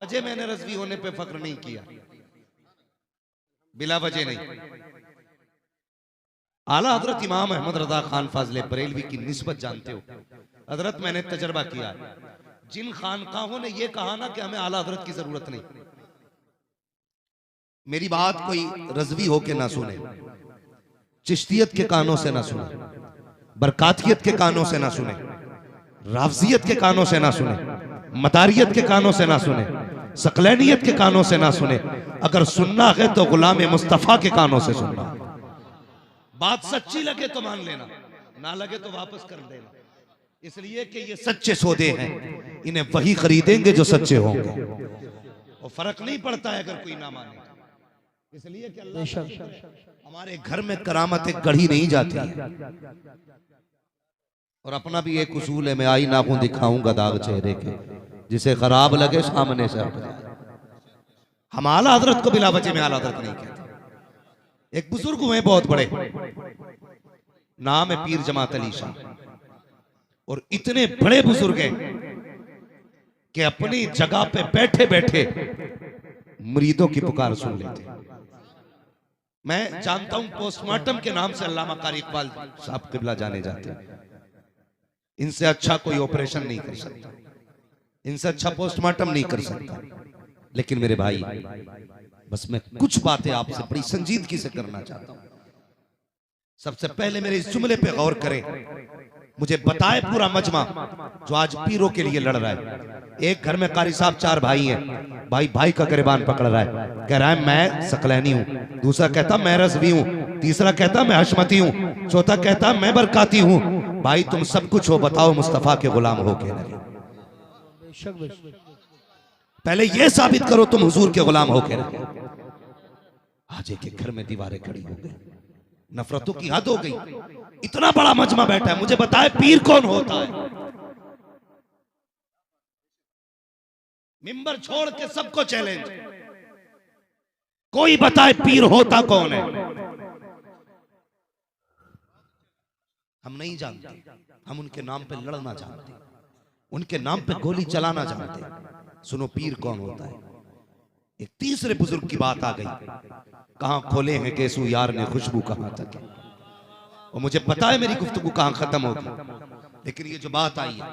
वजह मैंने रज़वी होने पे फख्र नहीं किया, बिला वजह नहीं। आला हजरत इमाम अहमद रजा खान फाजले बरेलवी की निस्बत जानते हो हजरत, मैंने तजर्बा किया है। जिन खानकाहों ने यह कहा ना कि हमें आला हजरत की जरूरत नहीं, मेरी बात कोई रज़वी होके ना सुने, चिश्तियत के कानों से ना सुने, बरकातियत के कानों से ना सुने, राफजियत के कानों से ना सुने, मदारियत के कानों से ना सुने, सकलैनियत के कानों से ना सुने। अगर सुनना है तो गुलाम मुस्तफा के कानों से सुनना। बात सच्ची लगे तो मान लेना, ना लगे तो वापस कर देना। इसलिए कि ये सच्चे सौदे हैं, इन्हें वही खरीदेंगे जो सच्चे होंगे, और फर्क नहीं पड़ता है अगर कोई ना माने। इसलिए कि अल्लाह हमारे घर में करामतें गढ़ी नहीं जाती है। और अपना भी एक उसूल है, मैं आई नाखून दिखाऊंगा दाग चेहरे के, जिसे खराब लगे सामने से हट जाए। हम आला हजरत को बिला वजह में आला हजरत नहीं कहते। एक बुजुर्ग हुए बहुत बड़े, नाम है पीर जमात अली शाह, और इतने बड़े बुजुर्ग हैं कि अपनी जगह पे बैठे बैठे मुरीदों की पुकार सुन लेते। मैं जानता हूं पोस्टमार्टम के नाम से अल्लामा कारी इकबाल साहब किबला जाने जाते हैं। इनसे अच्छा कोई ऑपरेशन नहीं कर सकता, इनसे अच्छा पोस्टमार्टम नहीं कर सकता। लेकिन मेरे भाई, बस मैं कुछ बातें आपसे बड़ी संजीदगी से करना चाहता हूं। सबसे पहले मेरे इस जुमले पे गौर करें। मुझे बताए पूरा मजमा जो आज पीरों के लिए लड़ रहा है। एक घर में कारी साहब 4 भाई हैं, भाई भाई का गिरबान पकड़ रहा है, कह रहा है मैं सकलैनी हूं, दूसरा कहता मैं रज़वी हूं, तीसरा कहता मैं हशमती हूं, चौथा कहता मैं बरकाती हूं। भाई तुम सब कुछ हो, बताओ मुस्तफा के गुलाम हो के नहीं? पहले ये साबित करो तुम हुजूर के गुलाम हो के रहे। आज एक घर में दीवारें खड़ी हो गई, नफरतों की हद हो गई। इतना बड़ा मजमा बैठा है, मुझे बताए पीर कौन होता है? मिंबर छोड़ के सबको चैलेंज, कोई बताए पीर होता कौन है? हम नहीं जानते। हम उनके नाम पे लड़ना जानते, उनके नाम पे गोली चलाना जानते। सुनो पीर कौन होता है। एक तीसरे बुजुर्ग की बात आ गई, कहां खोले हैं केसू यार ने खुशबू कहां तक है। और मुझे पता है मेरी गुफ्तगू कहां खत्म होगी, लेकिन ये जो बात आई है,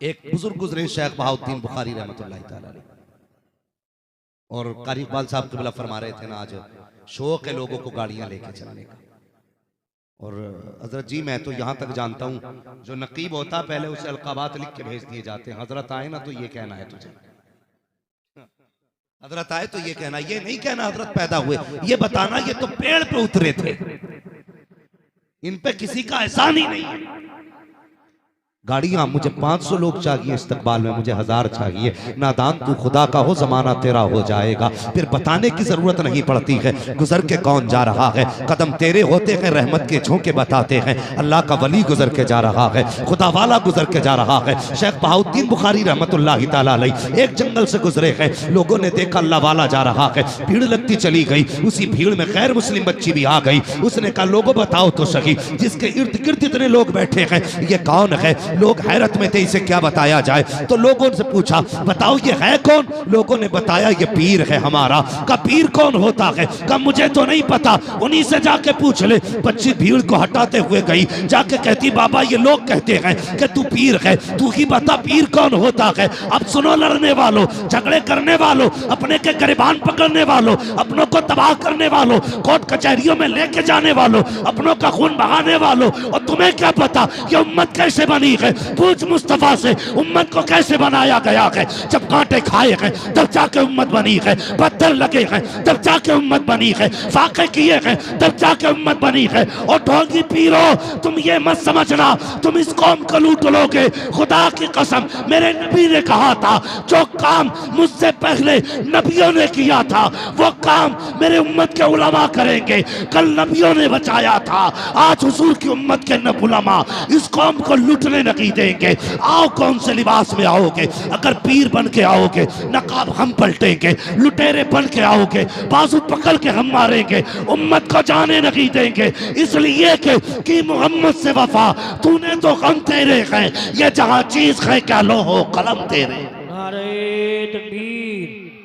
एक बुजुर्ग गुजरे शेख बहाउद्दीन बुखारी रहमतुल्लाह तआला अलैह, और कारी इकबाल साहब किबला फरमा रहे थे ना, आज शौक है लोगों को गाड़ियां लेके चलने का। और हजरत जी मैं तो यहाँ तक जानता हूँ, जो नकीब होता पहले उसे अलकाबात लिख के भेज दिए जाते हैं। हजरत आए ना तो ये कहना है तुझे, हजरत आए तो ये कहना, ये नहीं कहना हजरत पैदा हुए, ये बताना ये तो पेड़ पे उतरे थे, इन पे किसी का एहसान ही नहीं। गाड़ियां मुझे 500 लोग चाहिए इस्तकबाल में, मुझे 1000 चाहिए। नादान तू खुदा का हो, जमाना तेरा हो जाएगा। फिर बताने की जरूरत नहीं पड़ती है गुजर के कौन जा रहा है। कदम तेरे होते हैं रहमत के झोंके बताते हैं, अल्लाह का वली गुजर के जा रहा है, खुदा वाला गुजर के जा रहा है। शेख बहाउद्दीन बुखारी रहमतुल्लाह तआला अलैह एक जंगल से गुजरे हैं, लोगों ने देखा अल्लाह वाला जा रहा है, भीड़ लगती चली गई। उसी भीड़ में गैर मुस्लिम बच्ची भी आ गई। उसने कहा लोगों बताओ तो सही, जिसके इर्द गिर्द इतने लोग बैठे हैं ये कौन है? लोग हैरत में थे, इसे क्या बताया जाए। तो लोगों से पूछा बताओ ये है कौन? लोगों ने बताया ये पीर है हमारा। का पीर कौन होता है? का मुझे तो नहीं पता, उन्हीं से जाके पूछ ले। बच्ची भीड़ को हटाते हुए गई, जाके कहती बाबा ये लोग कहते हैं कि तू पीर है, तू ही बता पीर कौन होता है। अब सुनो लड़ने वालों, झगड़े करने वालों, अपने के गिरबान पकड़ने वालों, अपनों को तबाह करने वालों, कोर्ट कचहरियों में लेके जाने वालों, अपनों का खून बहाने वालों, और तुम्हें क्या पता कि उम्मत कैसे बनी है? पूछ मुस्तफा से उम्मत को कैसे बनाया गया है। जब कांटे खाए हैं तब जाके उम्मत बनी है, पत्थर लगे हैं तब जाके उम्मत बनी है, फाके किए हैं तब जाके उम्मत बनी है। और ढोंगी पीरो तुम ये मत समझना तुम इस कौम को लूट लोगे। खुदा की कसम मेरे नबी ने कहा था जो काम मुझसे पहले नबियों ने किया था वो काम मेरे उम्मत के उलमा करेंगे। कल नबियों ने बचाया था, आज हुजूर की उम्मत के न उलमा इस कौम को लूटने नहीं देंगे। आओ कौन से लिबास में आओगे? अगर पीर बन के आओगे नकाब हम पलटेंगे, लुटेरे बन के आओगे बाजू पकड़ के हम मारेंगे, उम्मत को जाने नहीं देंगे। इसलिए कि मोहम्मद से वफा तूने तो गम तेरे हैं, ये जहां चीज है क्या लो हो कलम तेरे। नारे तकबीर।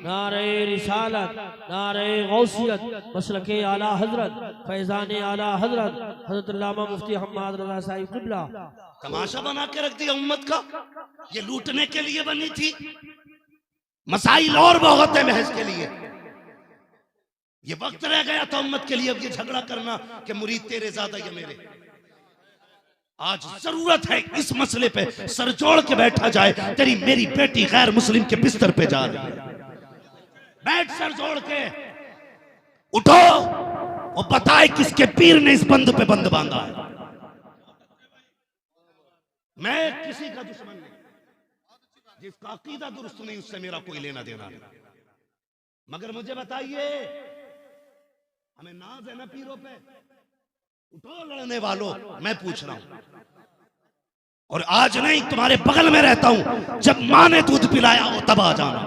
नारे रिसालत, नारे गौसियत, मसलके आला हजरत, फैजान आला हजरत, हजरत अल्लामा मुफ्ती हम्माद रज़ा साहिब क़िबला। तमाशा बना के रख दिया उम्मत का, ये लूटने के लिए बनी थी। मसाइल और बहुत है महज के लिए, ये वक्त रह गया था उम्मत के लिए अब ये झगड़ा करना कि मुरीद तेरे ज्यादा या मेरे। आज जरूरत है इस मसले पे सर जोड़ के बैठा जाए। तेरी मेरी बेटी गैर मुस्लिम के बिस्तर पे जा रही है, बैठ सर जोड़ के, उठो और बताए किसके पीर ने इस बंद पे बंद बांधा है। मैं किसी का दुश्मन नहीं, जिसका अकीदा दुरुस्त नहीं उससे मेरा कोई लेना देना नहीं। मगर मुझे बताइए, हमें नाज है ना पीरों पे? उठो लड़ने वालों, मैं पूछ रहा हूं। और आज नहीं, तुम्हारे बगल में रहता हूं, जब मां ने दूध पिलाया हो तब आ जाना,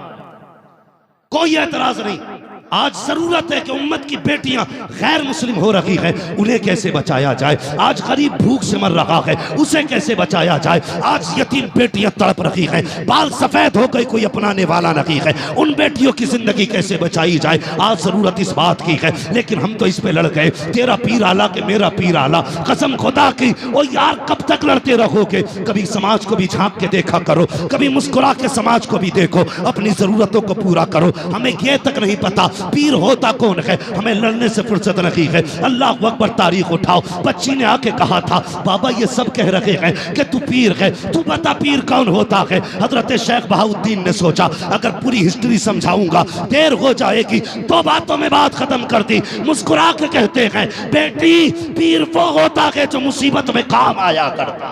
कोई एतराज नहीं। आज जरूरत है कि उम्मत की बेटियां गैर मुस्लिम हो रही है, उन्हें कैसे बचाया जाए। आज गरीब भूख से मर रहा है, उसे कैसे बचाया जाए। आज यतीम बेटियां तड़प रही हैं, बाल सफेद हो गए, कोई अपनाने वाला नहीं है, उन बेटियों की जिंदगी कैसे बचाई जाए। आज जरूरत इस बात की है, लेकिन हम तो इस पे लड़ गए। तेरा पीर आला के मेरा पीर आला, कसम खुदा की। ओ यार कब तक लड़ते रहोगे? कभी समाज को भी झांक के देखा करो, कभी मुस्कुरा के समाज को भी देखो, अपनी जरूरतों को पूरा करो। हमें ये तक नहीं पता पीर होता कौन है, हमें लड़ने से फुर्सत नहीं है। अल्लाह अकबर, तारीख उठाओ। बच्ची ने आके कहा था, बाबा ये सब कह रहे हैं कि तू पीर है, तू बता पीर कौन होता है। हजरत शेख बहाउद्दीन ने सोचा अगर पूरी हिस्ट्री समझाऊंगा देर हो जाएगी, तो बातों में बात खत्म कर दी। मुस्कुरा के कहते हैं, बेटी पीर वो होता है जो मुसीबत में काम आया करता।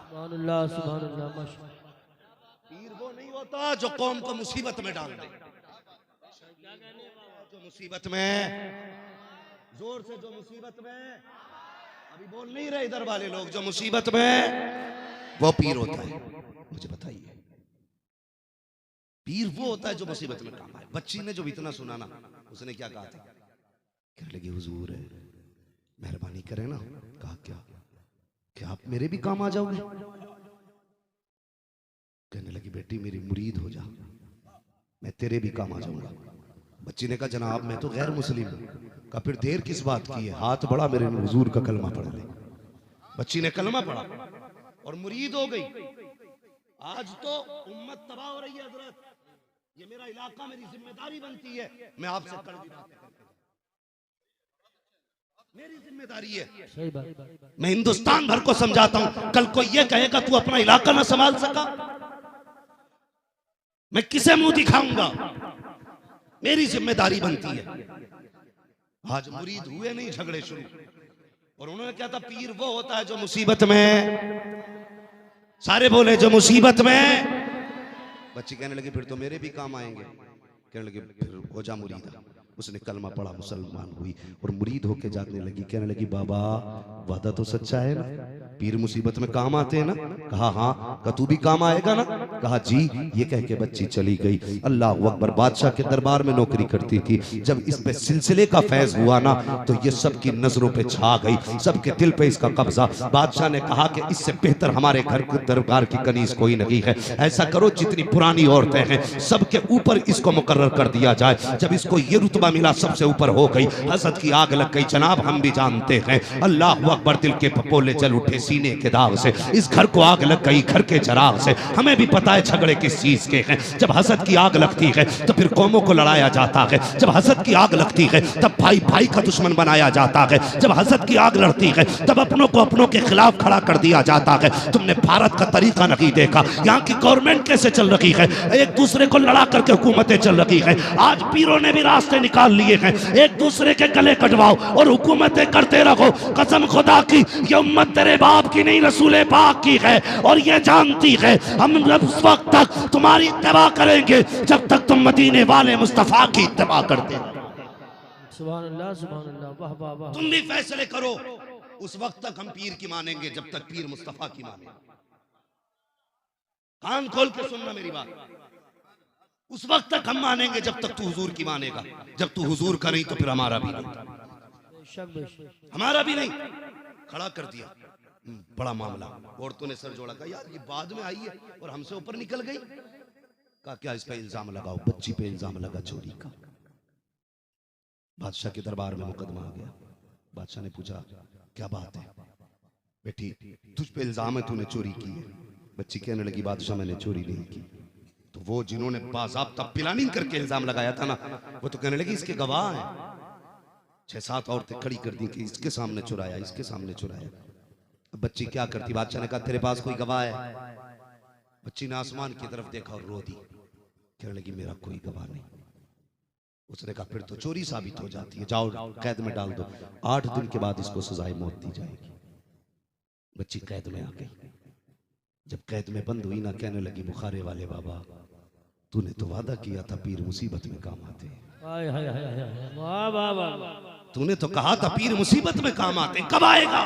सुभान अल्लाह, पीर वो नहीं होता जो कौम को मुसीबत में डाल दे। जो मुसीबत में, जोर से, जो मुसीबत में, अभी बोल नहीं रहे इधर वाले लोग, जो मुसीबत में वो पीर होता है। मुझे बताइए, पीर वो होता है जो मुसीबत में काम आए। बच्ची ने जो इतना सुना ना, उसने क्या कहा था? कहने लगी हुजूर है, मेहरबानी करें ना। कहा क्या आप मेरे भी काम आ जाओगे? कहने लगी बेटी मेरी मुरीद हो जा, मैं तेरे भी काम आ जाऊंगा। बच्ची ने कहा जनाब मैं तो गैर मुस्लिम हूं। कहा फिर देर किस बात की है, हाथ बढ़ा मेरे हुजूर का कलमा पढ़ ले। बच्ची ने कलमा पढ़ा और मुरीद हो गई। आज तो उम्मत तबाह हो रही है हजरत, ये मेरा इलाका, मेरी जिम्मेदारी बनती है, मैं आपसे कड़वी बातें करता हूं, मेरी जिम्मेदारी है। सही बात। मैं हिंदुस्तान भर को समझाता हूं, कल कोई ये कहेगा तू अपना इलाका ना संभाल सका, मैं किसे मुंह दिखाऊंगा? मेरी जिम्मेदारी बनती है। आज मुरीद हुए नहीं, झगड़े शुरू। और उन्होंने क्या था, पीर वो होता है जो मुसीबत में, सारे बोले जो मुसीबत में। बच्ची कहने लगी फिर तो मेरे भी काम आएंगे। कहने लगे फिर हो जा मुरीद। उसने कलमा पढ़ा, मुसलमान हुई और मुरीद होके जाने लगी। कहने लगी बाबा वादा तो सच्चा है ना, पीर मुसीबत में काम आते हैं ना? कहा हाँ। कहा तू भी काम आएगा ना? कहा जी। ये कह के बच्ची चली गई। अल्लाह अकबर। बादशाह के दरबार में नौकरी करती थी। जब इस पे सिलसिले का फैज हुआ ना, तो ये सबकी नजरों पे छा गई, सबके दिल पे इसका कब्जा। बादशाह ने कहा कि इससे बेहतर हमारे घर के दरबार की कनीज कोई नहीं है। ऐसा करो जितनी पुरानी औरतें हैं सबके ऊपर इसको मुकर्रर कर दिया जाए। जब इसको ये रुतबा मिला सबसे ऊपर हो गई, हसद की आग लग गई। जनाब हम भी जानते हैं। अल्लाह अकबर। दिल के पपोले जल उठे सीने के दाग से, इस घर को आग लग गई घर के चराग से। हमें भी पता है झगड़े किस चीज के हैं। जब हसद की आग लगती है तो फिर कौमों को लड़ाया जाता है। जब हसद की आग लगती है तब भाई भाई का दुश्मन बनाया जाता है। जब हसद की आग लड़ती है तब अपनों को अपनों के खिलाफ खड़ा कर दिया जाता है। तुमने भारत का तरीका नहीं देखा, यहाँ की गवर्नमेंट कैसे चल रही है, एक दूसरे को लड़ा करके हुकूमतें चल रही है। आज पीरों ने भी रास्ते निकाल लिए हैं, एक दूसरे के गले कटवाओ और हुकूमतें करते रहो। कसम खुदा की ये उम्मत तेरे बाप की नहीं रसूल पाक की है, और ये जानती है हम उस वक्त तक तुम्हारी इत्तबा करेंगे जब तक तुम मदीने वाले मुस्तफा की इत्तबा करते। सुभान अल्लाह, सुभान अल्लाह, वाह वाह वाह। तुम भी फैसले करो, उस वक्त तक हम पीर की मानेंगे जब तक पीर मुस्तफा की माने। कान खोल के सुनना मेरी बात, उस वक्त तक हम मानेंगे जब तक तू हुजूर की मानेगा। जब तू हुजूर का नहीं तो फिर हमारा भी नहीं, हमारा भी नहीं। खड़ा कर दिया, बड़ा मामला। औरतों ने सर जोड़ा, कहा यार ये बाद में आई है और हमसे ऊपर निकल गई। कहा क्या इस पे इल्जाम लगाओ, बच्ची पे इल्जाम लगा चोरी का। बादशाह के दरबार में मुकदमा आ गया। बादशाह ने पूछा क्या बात है बेटी, तुझ पे इल्जाम है तूने चोरी की है। बच्ची कहने लगी बादशाह मैंने चोरी नहीं की। तो वो जिन्होंने बाज़ाब्ता प्लानिंग करके इल्जाम लगाया था ना, वो तो कहने लगी इसके गवाह हैं। 6-7 औरतें खड़ी कर दी कि इसके सामने चुराया, इसके सामने चुराया। अब बच्ची क्या करती? बादशाह ने कहा तेरे पास कोई गवाह है? बच्ची ने आसमान की तरफ देखा और रो दी। कहने लगी मेरा कोई गवाह नहीं। उसने कहा फिर तो चोरी साबित हो जाती है, जाओ कैद में डाल दो, 8 दिन के बाद इसको सजाए मौत दी जाएगी। बच्ची कैद में आ गई। जब कैद में बंद हुई ना, कहने लगी बुखारे वाले बाबा, तूने तो वादा किया था पीर मुसीबत में काम आते हैं। वाह वाह वाह। तूने तो कहा था पीर मुसीबत में काम आते, कब आएगा?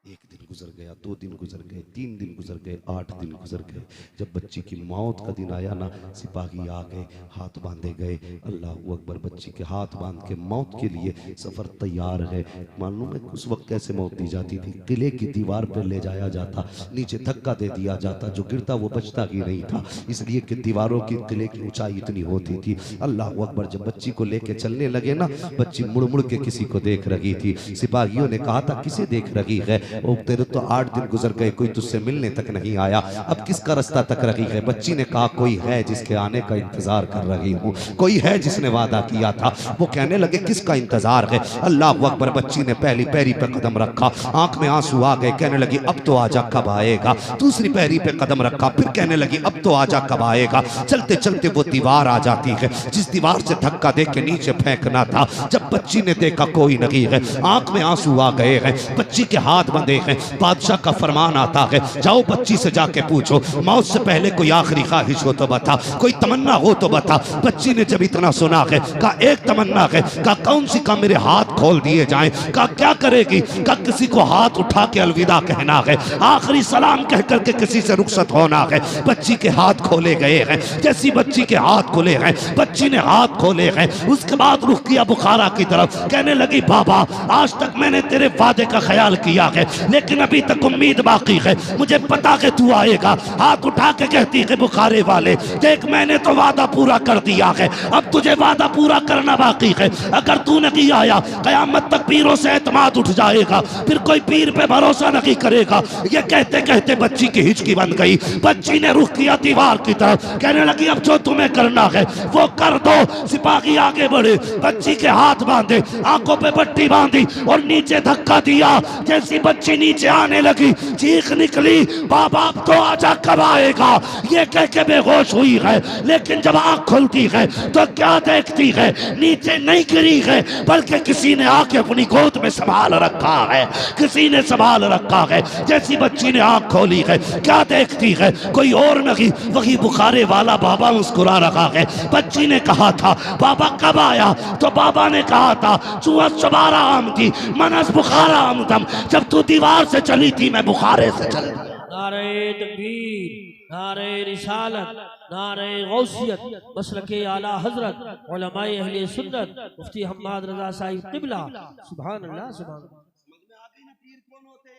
1 दिन गुजर गया, 2 दिन गुजर गए, 3 दिन गुजर गए, 8 दिन गुजर गए। जब बच्ची की मौत का दिन आया ना, सिपाही आ गए, हाथ बांधे गए। अल्लाह अकबर। बच्ची के हाथ बांध के मौत के लिए सफर तैयार है। मालूम है उस वक्त कैसे मौत दी जाती थी? किले की दीवार पर ले जाया जाता, नीचे धक्का दे दिया जाता, जो गिरता वो बचता ही नहीं था, इसलिए कि दीवारों की किले की ऊंचाई इतनी होती थी। अल्लाह अकबर। जब बच्ची को लेके चलने लगे ना, बच्ची मुड़ मुड़ के किसी को देख रही थी। सिपाहियों ने कहा था किसे देख रही है? वो तेरे तो 8 दिन गुजर गए, कोई तुझसे मिलने तक नहीं आया, अब किसका रास्ता तक रही है? बच्ची ने कहा कोई है जिसके आने का इंतजार कर रही हूँ, कोई है जिसने वादा किया था। वो कहने लगे किसका इंतजार है? अल्लाह अकबर। बच्ची ने पहली पैरी पे कदम रखा, आंख में आंसू आ गए, कहने लगी अब तो आजा कब आएगा। दूसरी पैरी पे कदम रखा, फिर कहने लगी अब तो आजा कब आएगा। चलते चलते वो दीवार आ जाती है जिस दीवार से धक्का दे के नीचे फेंकना था। जब बच्ची ने देखा कोई नहीं है, आंख में आंसू आ गए हैं, बच्ची के हाथ बंधे हैं। बादशाह का फरमान आता है जाओ बच्ची से जाके पूछो मौत से पहले कोई आखिरी ख्वाहिश हो तो बता, कोई तमन्ना हो तो बता। बच्ची ने जब इतना सुना है, कहा एक तमन्ना है। कहा कौन सी? का मेरे हाथ खोल दिए जाएं। कहा क्या करेगी? कहा किसी को हाथ उठा के अलविदा कहना है, आखिरी सलाम कह करके किसी से रुखसत होना है। बच्ची के हाथ खोले गए हैं। जैसी बच्ची के हाथ खोले हैं, बच्ची ने हाथ खोले हैं, उसके बाद रुख किया बुखारा की तरफ। कहने लगी बाबा आज तक मैंने तेरे वादे का ख्याल किया है, लेकिन अभी तक उम्मीद बाकी है, मुझे पता है तू आएगा। हाथ उठा के कहती है बुखारे वाले देख मैंने तो वादा पूरा कर दिया है, अब तुझे वादा पूरा करना बाकी है। अगर तू नहीं आया कयामत तक पीरों से एतमाद उठ जाएगा, फिर कोई पीर पे भरोसा नहीं करेगा। ये कहते कहते बच्ची की हिचकी बन गई। बच्ची ने रुख किया दीवार की तरफ, कहने लगी अब जो तुम्हें करना है वो कर दो। सिपाही आगे बढ़े, बच्ची के हाथ बांधे, आंखों पे पट्टी बांधी और नीचे धक्का दिया। जैसी बच्ची नीचे आने लगी चीख निकली बाबा अब तो आजा कब आएगा। ये कह के बेहोश हुई है, लेकिन जब आंख खुलती है तो क्या देखती है? नीचे नहीं गिरी है, बल्कि किसी ने आके अपनी गोद में संभाल रखा है, किसी ने संभाल रखा है। जैसी बच्ची ने आंख खोली है, क्या देखती है? कोई और नहीं, वही बुखारे वाला बाबा मुस्कुरा रहा है। बच्ची ने कहा था बाबा कब आया? तो बाबा ने कहा था चूहा सवारा आम थी मनस बुखारा आमदम, जब तू दीवार से चली थी मैं बुखारे से चल। नारे तकबीर, नारे रिसालत, नारे गौसियत, मसलके आला हजरत, उलमाए अहले सुन्नत, मुफ्ती हम्माद रजा साहिब क़िबला। सुभान अल्लाह सुभान अल्लाह। समझ में आ गई ना पीर कौन होते?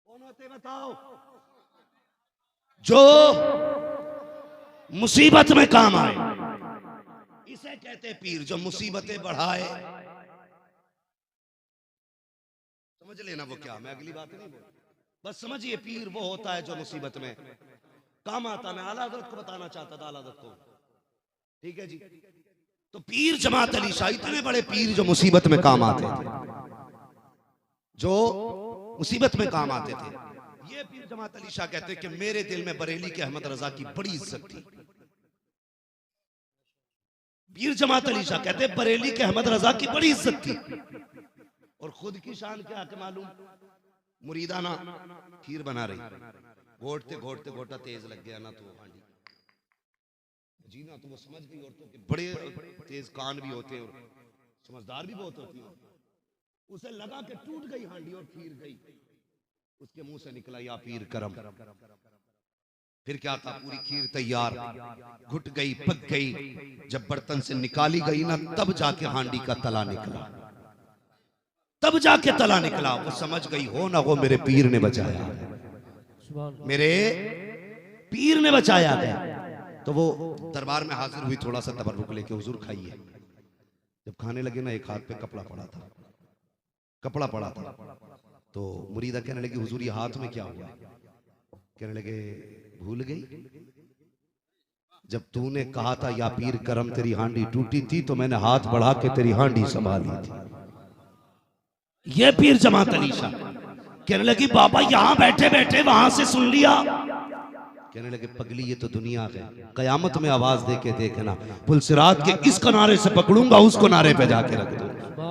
कौन होते बताओ? जो मुसीबत में काम आए, इसे कहते पीर। जो मुसीबतें बढ़ाए, समझ लेना वो क्या, मैं अगली बात नहीं बोल, बस समझिए पीर वो होता है जो मुसीबत में काम आता। मैं आला हज़रत को बताना चाहता था, आला हज़रत को, ठीक है जी। तो पीर जमात अली शाह इतने बड़े पीर जो मुसीबत में काम आते थे, जो मुसीबत में काम आते थे। ये पीर जमात अली शाह कहते कि मेरे दिल में बरेली के अहमद रजा की बड़ी इज्जत थी। पीर जमात अली शाह कहते बरेली के अहमद रजा की बड़ी इज्जत थी। और खुद की शान क्या है मालूम? मुरीदाना खीर बना रही, घोटते घोटते घोटा तेज लग गया ना, तो हांडी जी ना, तो वो समझ गई औरतों के बड़े तेज कान भी होते हैं और समझदार भी बहुत होती है। उसे लगा कि टूट गई हांडी और खीर गई, उसके मुंह से निकला या पीर करम। फिर क्या था? पूरी खीर तैयार, घुट गई, पक गई। जब बर्तन से निकाली गई ना, तब जाके हांडी का तला निकला, तब जाके तला निकला। वो समझ गई हो ना, वो मेरे पीर ने बचाया, मेरे पीर ने बचाया गया। तो वो दरबार में हाजिर हुई, थोड़ा सा तबर्रुक लेके, हुजूर खाइए। जब खाने लगे ना, एक हाथ पे कपड़ा पड़ा था, कपड़ा पड़ा था। तो मुरीदा कहने लगी, हुजूर ये हाथ में क्या हुआ? कहने लगे, भूल गई जब तूने कहा था या पीर करम तेरी हांडी टूटी थी, तो मैंने हाथ बढ़ा के तेरी हांडी संभाली थी। ये पीर जमात अली शाह। कहने लगी, बाबा यहां बैठे बैठे वहां से सुन लिया। कहने लगे, पगली ये तो दुनिया है, कयामत में आवाज दे के देखना, पुलसिरात के इस किनारे से पकड़ूंगा, उस किनारे पे जाके रख दूंगा।